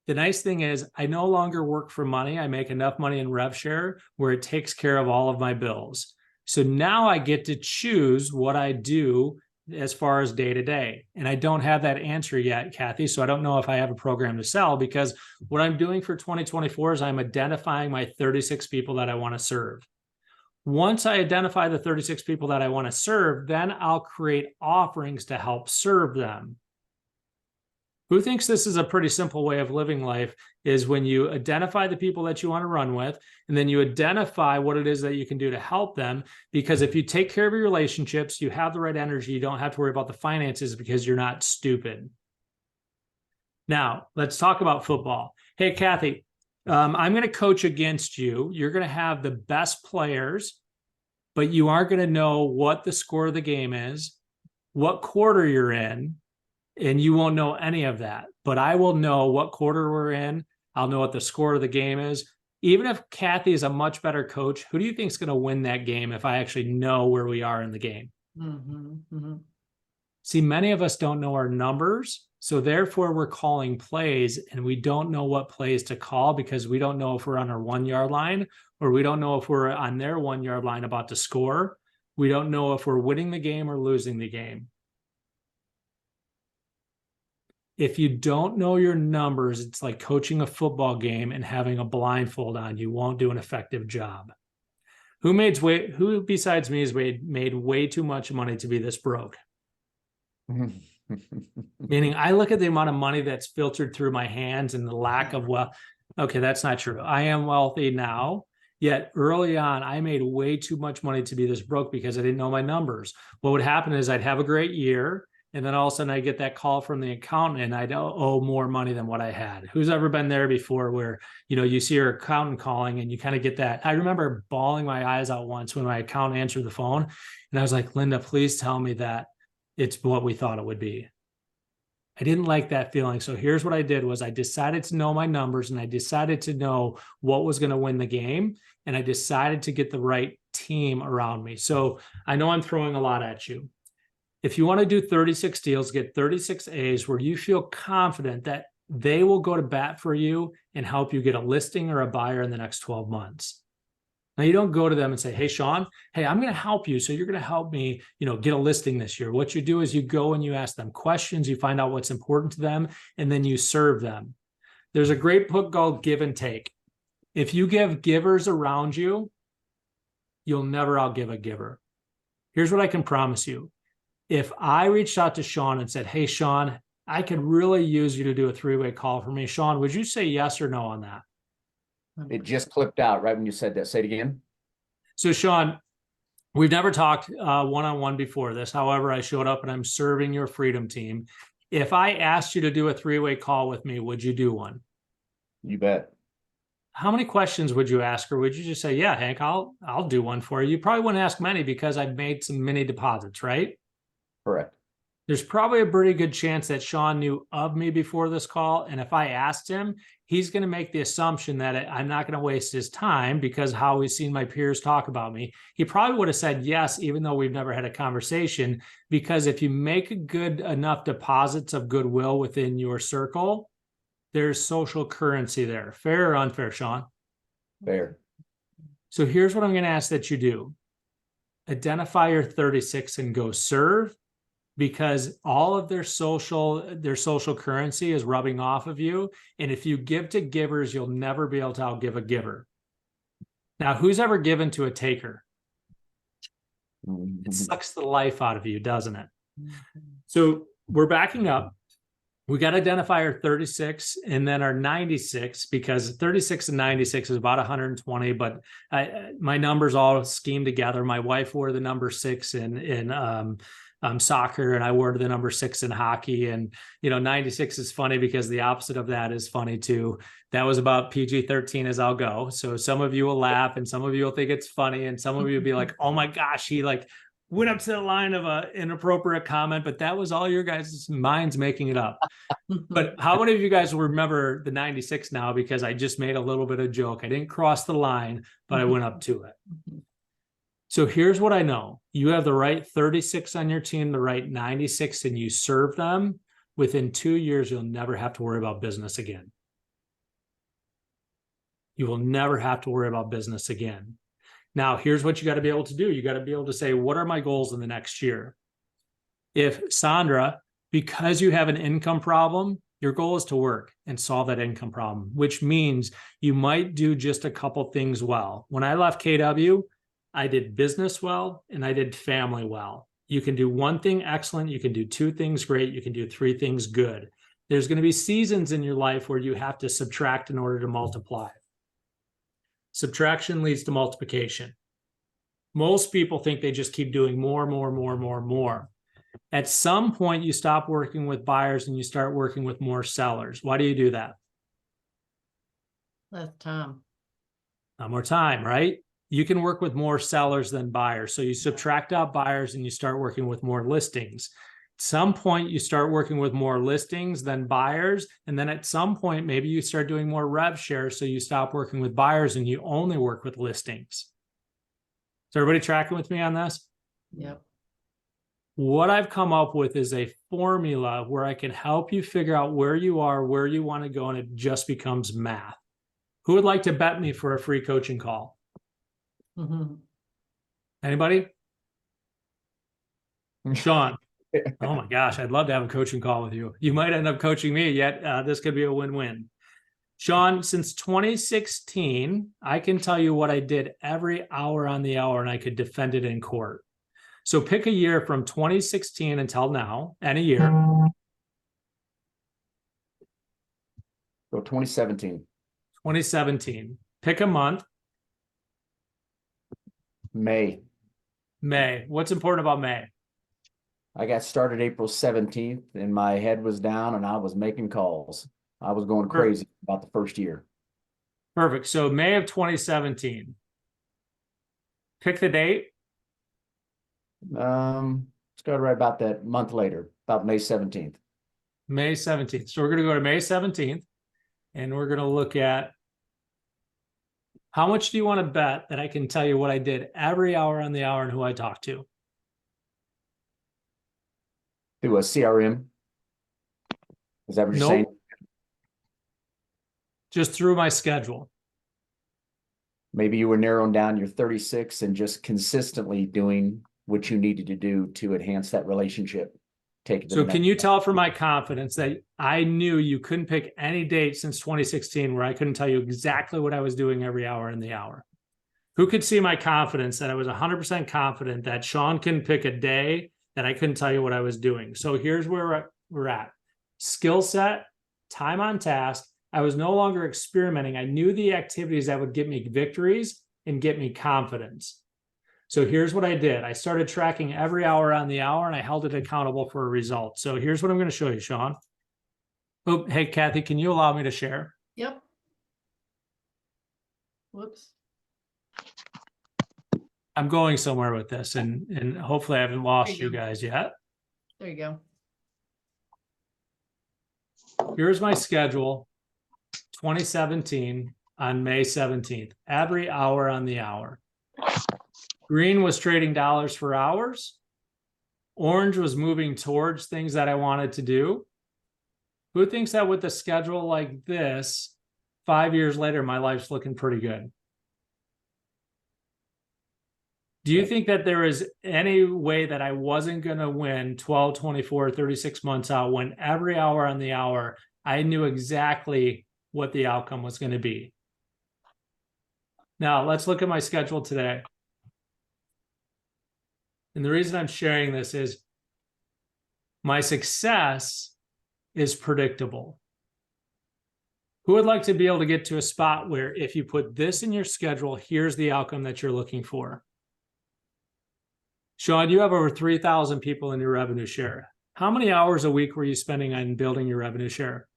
The nice thing is I no longer work for money. I make enough money in rev share where it takes care of all of my bills. So now I get to choose what I do as far as day to day. And I don't have that answer yet, Kathy. So I don't know if I have a program to sell, because what I'm doing for 2024 is I'm identifying my 36 people that I want to serve. Once I identify the 36 people that I want to serve, then I'll create offerings to help serve them. Who thinks this is a pretty simple way of living life is when you identify the people that you want to run with, and then you identify what it is that you can do to help them. Because if you take care of your relationships, you have the right energy, you don't have to worry about the finances because you're not stupid. Now, let's talk about football. Hey, Kathy, I'm going to coach against you. You're going to have the best players, but you aren't going to know what the score of the game is, what quarter you're in, and you won't know any of that. But I will know what quarter we're in. I'll know what the score of the game is. Even if Kathy is a much better coach, who do you think is going to win that game if I actually know where we are in the game? See, many of us don't know our numbers. So therefore, we're calling plays and we don't know what plays to call because we don't know if we're on our 1 yard line or we don't know if we're on their 1 yard line about to score. We don't know if we're winning the game or losing the game. If you don't know your numbers, it's like coaching a football game and having a blindfold on. You won't do an effective job. Who besides me has made way too much money to be this broke? Meaning I look at the amount of money that's filtered through my hands and the lack of wealth. Okay, that's not true. I am wealthy now, yet early on, I made way too much money to be this broke because I didn't know my numbers. What would happen is I'd have a great year, and then all of a sudden I get that call from the accountant and I'd owe more money than what I had. Who's ever been there before where, you see your accountant calling and you kind of get that? I remember bawling my eyes out once when my accountant answered the phone and I was like, Linda, please tell me that it's what we thought it would be. I didn't like that feeling. So here's what I did was I decided to know my numbers and I decided to know what was going to win the game. And I decided to get the right team around me. So I know I'm throwing a lot at you. If you want to do 36 deals, get 36 A's where you feel confident that they will go to bat for you and help you get a listing or a buyer in the next 12 months. Now, you don't go to them and say, hey, Sean, hey, I'm going to help you. So you're going to help me, get a listing this year. What you do is you go and you ask them questions, you find out what's important to them, and then you serve them. There's a great book called Give and Take. If you give givers around you, you'll never outgive a giver. Here's what I can promise you. If I reached out to Sean and said, hey, Sean, I could really use you to do a 3-way call for me. Sean, would you say yes or no on that? It just clipped out right when you said that. Say it again. So Sean, we've never talked one-on-one before this. However, I showed up and I'm serving your Freedom Team. If I asked you to do a three-way call with me, would you do one? You bet. How many questions would you ask, or would you just say, yeah, Hank, I'll do one for you? You probably wouldn't ask many because I've made some mini deposits, right? Correct. There's probably a pretty good chance that Sean knew of me before this call. And if I asked him, he's going to make the assumption that I'm not going to waste his time because how he's seen my peers talk about me. He probably would have said yes, even though we've never had a conversation, because if you make a good enough deposits of goodwill within your circle, there's social currency there. Fair or unfair, Sean? Fair. So here's what I'm going to ask that you do. Identify your 36 and go serve, because all of their social currency is rubbing off of you. And if you give to givers, you'll never be able to outgive a giver. Now, who's ever given to a taker? It sucks the life out of you, doesn't it? So we're backing up. We got to identify our 36 and then our 96, because 36 and 96 is about 120, but my numbers all scheme together. My wife wore the number 6 in soccer, and I wore the number 6 in hockey. And, 96 is funny because the opposite of that is funny too. That was about PG-13 as I'll go. So some of you will laugh and some of you will think it's funny. And some of you will be like, oh my gosh, he went up to the line of an inappropriate comment, but that was all your guys' minds making it up. But how many of you guys will remember the 96 now? Because I just made a little bit of joke. I didn't cross the line, but I went up to it. So here's what I know. You have the right 36 on your team, the right 96, and you serve them. Within 2 years, you'll never have to worry about business again. You will never have to worry about business again. Now, here's what you got to be able to do. You got to be able to say, what are my goals in the next year? If Sandra, because you have an income problem, your goal is to work and solve that income problem, which means you might do just a couple things well. When I left KW, I did business well and I did family well. You can do one thing excellent. You can do 2 things great. You can do 3 things good. There's going to be seasons in your life where you have to subtract in order to multiply. Subtraction leads to multiplication. Most people think they just keep doing more. At some point, you stop working with buyers and you start working with more sellers. Why do you do that? Less time. Not more time, right? You can work with more sellers than buyers. So you subtract out buyers and you start working with more listings. At some point, you start working with more listings than buyers. And then at some point, maybe you start doing more rev share. So you stop working with buyers and you only work with listings. Is everybody tracking with me on this? Yep. What I've come up with is a formula where I can help you figure out where you are, where you want to go, and it just becomes math. Who would like to bet me for a free coaching call? Anybody? Sean. Oh my gosh, I'd love to have a coaching call with you. You might end up coaching me, yet this could be a win-win. Sean, since 2016, I can tell you what I did every hour on the hour, and I could defend it in court. So pick a year from 2016 until now, and a year. So 2017. 2017. Pick a month. May. What's important about May? I got started April 17th and my head was down and I was making calls. I was going crazy about the first year. Perfect. So May of 2017. Pick the date. Let's go right about that month later, about May 17th. May 17th. So we're going to go to May 17th and we're going to look at how much do you want to bet that I can tell you what I did every hour on the hour and who I talked to? Through a CRM. Is that what you're Nope. saying? Just through my schedule. Maybe you were narrowing down your 36 and just consistently doing what you needed to do to enhance that relationship. Take it to So the can next you level. tell from my confidence that I knew you couldn't pick any date since 2016 where I couldn't tell you exactly what I was doing every hour in the hour? Who could see my confidence that I was 100% confident that Sean can pick a day that I couldn't tell you what I was doing? So here's where we're at. Skill set, time on task, I was no longer experimenting. I knew the activities that would get me victories and get me confidence. So here's what I did. I started tracking every hour on the hour, and I held it accountable for a result. So here's what I'm going to show you, Sean. Oh, hey, Kathy, can you allow me to share? Yep. Whoops. I'm going somewhere with this, and hopefully I haven't lost There you you go. guys yet. There you go. Here's my schedule, 2017 on May 17th, every hour on the hour. Green was trading dollars for hours. Orange was moving towards things that I wanted to do. Who thinks that with a schedule like this, 5 years later, my life's looking pretty good? Do you think that there is any way that I wasn't going to win 12, 24, 36 months out when every hour on the hour, I knew exactly what the outcome was going to be? Now, let's look at my schedule today. And the reason I'm sharing this is my success is predictable. Who would like to be able to get to a spot where if you put this in your schedule, here's the outcome that you're looking for? Sean, you have over 3,000 people in your revenue share. How many hours a week were you spending on building your revenue share?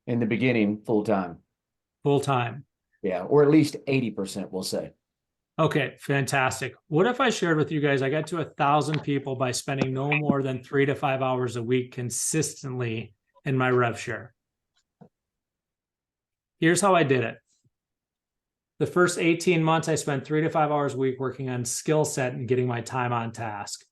In the beginning, full time. Full time. Yeah, or at least 80%, we'll say. Okay, fantastic. What if I shared with you guys, I got to 1,000 people by spending no more than 3 to 5 hours a week consistently in my rev share? Here's how I did it. The first 18 months, I spent 3 to 5 hours a week working on skill set and getting my time on task.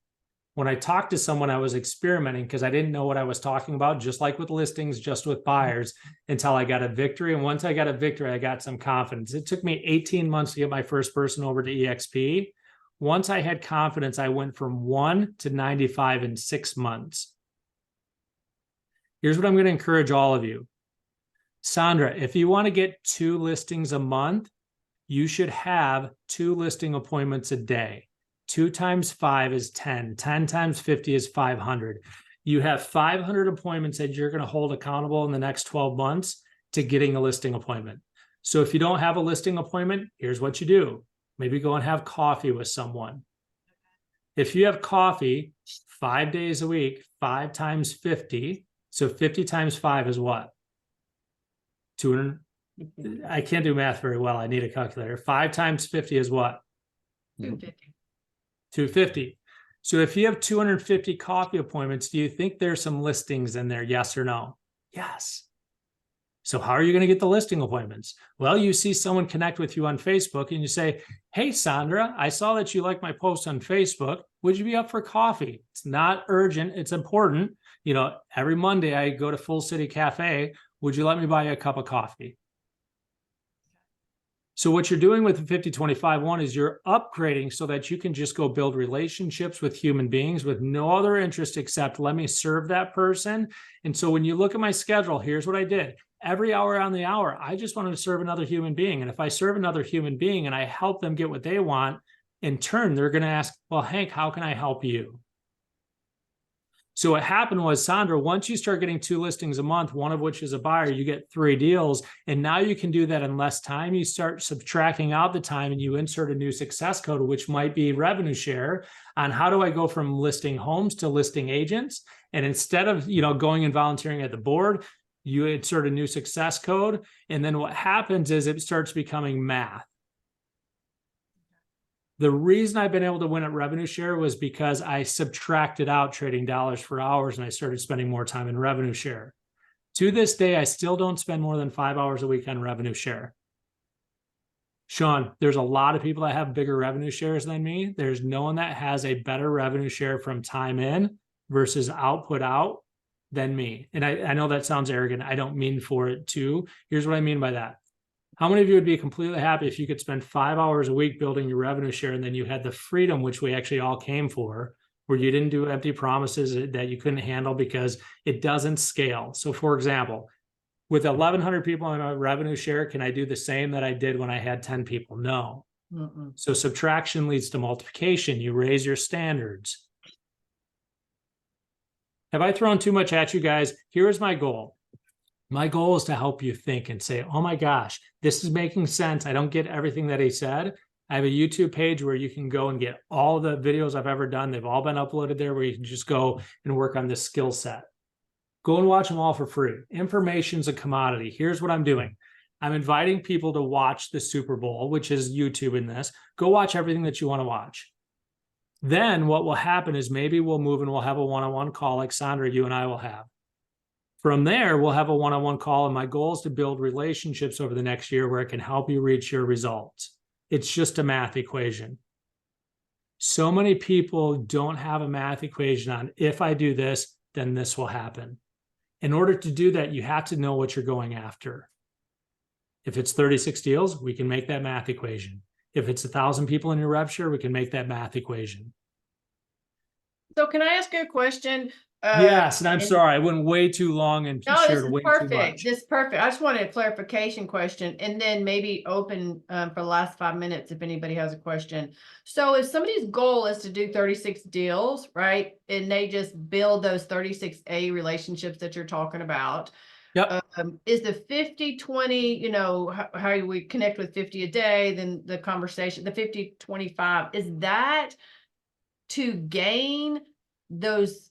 When I talked to someone, I was experimenting because I didn't know what I was talking about, just like with listings, just with buyers, until I got a victory. And once I got a victory, I got some confidence. It took me 18 months to get my first person over to EXP. Once I had confidence, I went from 1 to 95 in 6 months. Here's what I'm going to encourage all of you. Sandra, if you want to get 2 listings a month, you should have 2 listing appointments a day. 2 times 5 is 10. 10 times 50 is 500. You have 500 appointments that you're going to hold accountable in the next 12 months to getting a listing appointment. So if you don't have a listing appointment, here's what you do. Maybe go and have coffee with someone. If you have coffee 5 days a week, 5 times 50, so 50 times 5 is what? 200. I can't do math very well. I need a calculator. 5 times 50 is what? 250. 250. So if you have 250 coffee appointments, do you think there's some listings in there? Yes or no? Yes. So how are you going to get the listing appointments? Well, you see someone connect with you on Facebook and you say, hey, Sandra, I saw that you liked my post on Facebook. Would you be up for coffee? It's not urgent. It's important. You know, every Monday I go to Full City Cafe. Would you let me buy you a cup of coffee? So what you're doing with the 50-25-1 is you're upgrading so that you can just go build relationships with human beings with no other interest except let me serve that person. And so when you look at my schedule, here's what I did. Every hour on the hour, I just wanted to serve another human being. And if I serve another human being and I help them get what they want, in turn, they're going to ask, well, Hank, how can I help you? So what happened was, Sandra, once you start getting 2 listings a month, one of which is a buyer, you get 3 deals. And now you can do that in less time. You start subtracting out the time and you insert a new success code, which might be revenue share on how do I go from listing homes to listing agents. And instead of, going and volunteering at the board, you insert a new success code. And then what happens is it starts becoming math. The reason I've been able to win at revenue share was because I subtracted out trading dollars for hours and I started spending more time in revenue share. To this day, I still don't spend more than 5 hours a week on revenue share. Sean, there's a lot of people that have bigger revenue shares than me. There's no one that has a better revenue share from time in versus output out than me. And I know that sounds arrogant. I don't mean for it to. Here's what I mean by that. How many of you would be completely happy if you could spend 5 hours a week building your revenue share and then you had the freedom, which we actually all came for, where you didn't do empty promises that you couldn't handle because it doesn't scale? So for example, with 1,100 people in a revenue share, can I do the same that I did when I had 10 people? No. So subtraction leads to multiplication. You raise your standards. Have I thrown too much at you guys? Here's my goal. My goal is to help you think and say, oh my gosh, this is making sense. I don't get everything that he said. I have a YouTube page where you can go and get all the videos I've ever done. They've all been uploaded there where you can just go and work on this skill set. Go and watch them all for free. Information's a commodity. Here's what I'm doing. I'm inviting people to watch the Super Bowl, which is YouTube in this. Go watch everything that you want to watch. Then what will happen is maybe we'll move and we'll have a one-on-one call like Sandra, you and I will have. From there, we'll have a one-on-one call, and my goal is to build relationships over the next year where it can help you reach your results. It's just a math equation. So many people don't have a math equation on if I do this, then this will happen. In order to do that, you have to know what you're going after. If it's 36 deals, we can make that math equation. If it's 1,000 people in your rev share, we can make that math equation. So can I ask you a question? Yes, and I'm sorry, I went way too long and No, this shared is way too perfect. much. This is perfect. I just wanted a clarification question and then maybe open for the last 5 minutes if anybody has a question. So if somebody's goal is to do 36 deals, right? And they just build those 36A relationships that you're talking about. Yep. Is the 50-20, you know, how we connect with 50 a day, then the conversation, the 50-25, is that to gain those?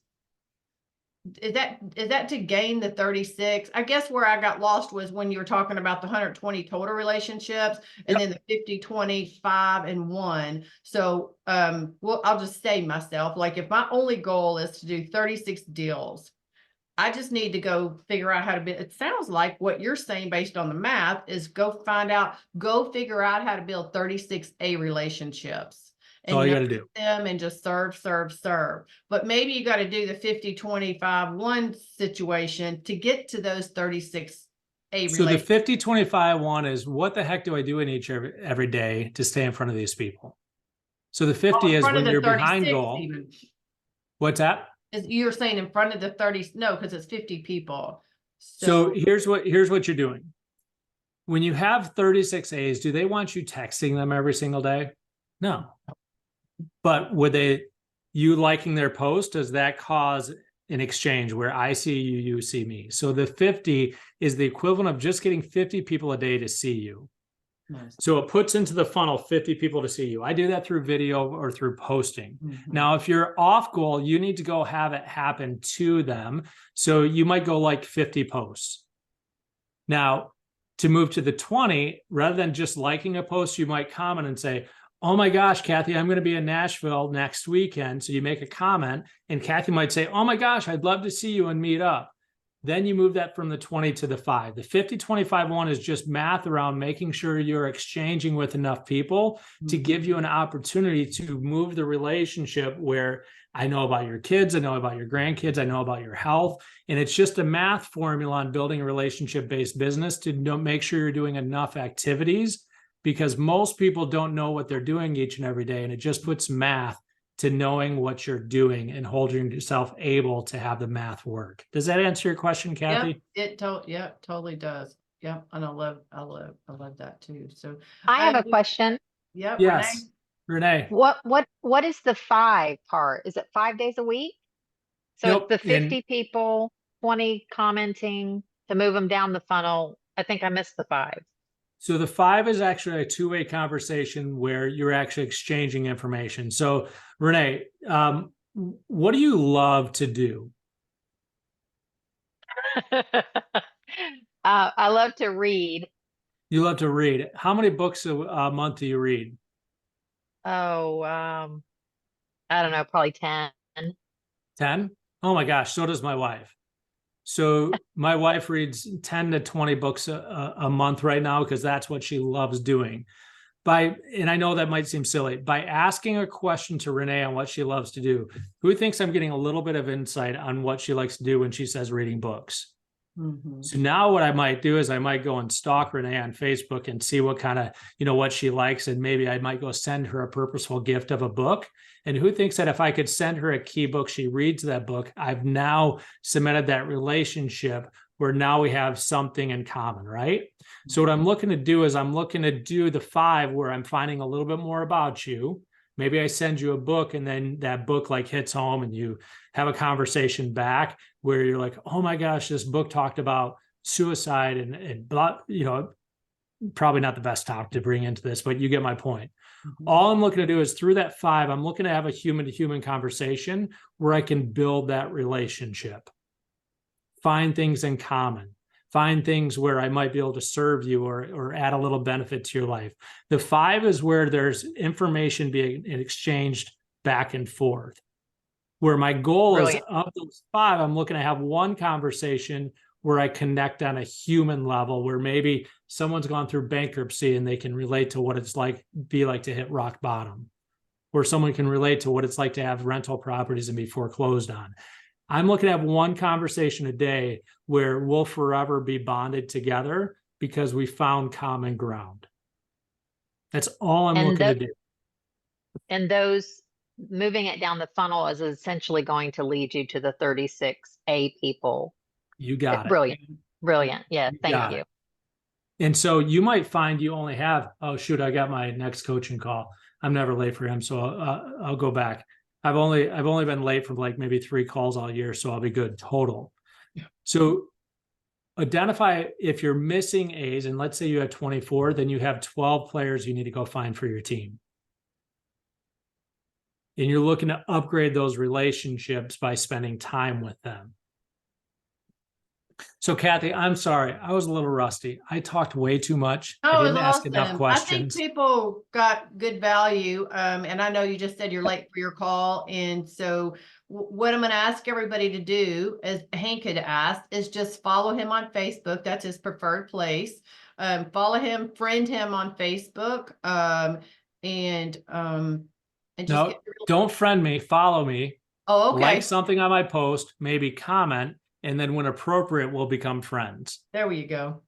Is that to gain the 36? I guess where I got lost was when you were talking about the 120 total relationships and then the 50, 25 and 1. So well, I'll just say myself, like if my only goal is to do 36 deals, I just need to go figure out how to build. It sounds like what you're saying based on the math is go figure out how to build 36A relationships. And all you got to do. Them and just serve. But maybe you got to do the 50-25-1 situation to get to those 36A. So the 50-25-1 is what the heck do I do in every day to stay in front of these people? So the 50 is when you're behind goal. Even. What's that? Is you're saying in front of the 30? No, because it's 50 people. So here's what you're doing. When you have 36 A's, do they want you texting them every single day? No. But would you liking their post, does that cause an exchange where I see you, you see me? So the 50 is the equivalent of just getting 50 people a day to see you. Nice. So it puts into the funnel 50 people to see you. I do that through video or through posting. Mm-hmm. Now, if you're off goal, you need to go have it happen to them. So you might go like 50 posts. Now, to move to the 20, rather than just liking a post, you might comment and say, oh my gosh, Kathy, I'm going to be in Nashville next weekend. So you make a comment and Kathy might say, oh my gosh, I'd love to see you and meet up. Then you move that from the 20 to the 5. The 50-25-1 is just math around making sure you're exchanging with enough people to give you an opportunity to move the relationship where I know about your kids, I know about your grandkids, I know about your health. And it's just a math formula on building a relationship-based business to make sure you're doing enough activities, because most people don't know what they're doing each and every day. And it just puts math to knowing what you're doing and holding yourself able to have the math work. Does that answer your question, Kathy? It totally does. Yeah. And I love that too. So I have a question. Yep. Yes. Renee. What is the 5 part? Is it 5 days a week? So Nope. it's the 50 people, 20 commenting to move them down the funnel. I think I missed the 5. So the 5 is actually a two-way conversation where you're actually exchanging information. So Renee, what do you love to do? I love to read. You love to read. How many books a month do you read? Oh, I don't know, probably 10. 10? Oh my gosh, so does my wife. So my wife reads 10 to 20 books a month right now because that's what she loves doing. And I know that might seem silly, by asking a question to Renee on what she loves to do, who thinks I'm getting a little bit of insight on what she likes to do when she says reading books? Mm-hmm. So now what I might do is I might go and stalk Renee on Facebook and see what kind of, what she likes. And maybe I might go send her a purposeful gift of a book. And who thinks that if I could send her a key book, she reads that book, I've now cemented that relationship where now we have something in common, right? Mm-hmm. So what I'm looking to do is I'm looking to do the 5 where I'm finding a little bit more about you. Maybe I send you a book and then that book like hits home and you have a conversation back where you're like, oh my gosh, this book talked about suicide and blah, probably not the best topic to bring into this, but you get my point. All I'm looking to do is through that 5, I'm looking to have a human to human conversation where I can build that relationship, find things in common, find things where I might be able to serve you or add a little benefit to your life. The 5 is where there's information being exchanged back and forth, where my goal is Brilliant. of those 5, I'm looking to have one conversation where I connect on a human level, where maybe someone's gone through bankruptcy and they can relate to what it's like to hit rock bottom, or someone can relate to what it's like to have rental properties and be foreclosed on. I'm looking at one conversation a day where we'll forever be bonded together because we found common ground. That's all I'm And looking to do. And those, moving it down the funnel is essentially going to lead you to the 36A people. You got it. Brilliant. Brilliant. Yeah. You Thank got you. it. And so you might find you only have, oh shoot, I got my next coaching call. I'm never late for him, so I'll go back. I've only been late for like maybe 3 calls all year, so I'll be good total. So identify if you're missing A's, and let's say you have 24, then you have 12 players you need to go find for your team. And you're looking to upgrade those relationships by spending time with them. So Kathy, I'm sorry, I was a little rusty. I talked way too much. Oh, I it didn't was ask enough awesome. questions. I think people got good value. And I know you just said you're late for your call. And so what I'm going to ask everybody to do, as Hank had asked, is just follow him on Facebook. That's his preferred place. Follow him, friend him on Facebook. And just No, don't friend me, follow me, oh, okay. like something on my post, maybe comment, and then when appropriate, we'll become friends. There you go.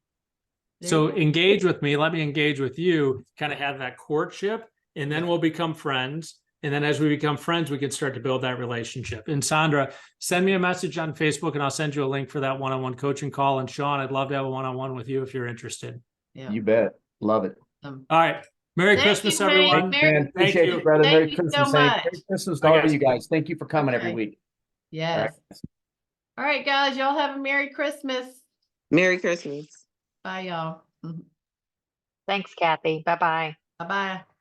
There So you go. engage with me, let me engage with you, kind of have that courtship, and then we'll become friends. And then as we become friends, we can start to build that relationship. And Sandra, send me a message on Facebook and I'll send you a link for that one-on-one coaching call. And Sean, I'd love to have a one-on-one with you if you're interested. Yeah. You bet. Love it. All right. Merry Thank Christmas, you, Hank. everyone. Merry- Man, appreciate you. you, brother. Thank Merry you Christmas. so Hank. much. Merry Christmas to Bye, all of guys. you guys. Thank you for coming every Okay. week. Yes. All right, guys, y'all have a Merry Christmas. Merry Christmas. Bye, y'all. Thanks, Kathy. Bye-bye. Bye-bye.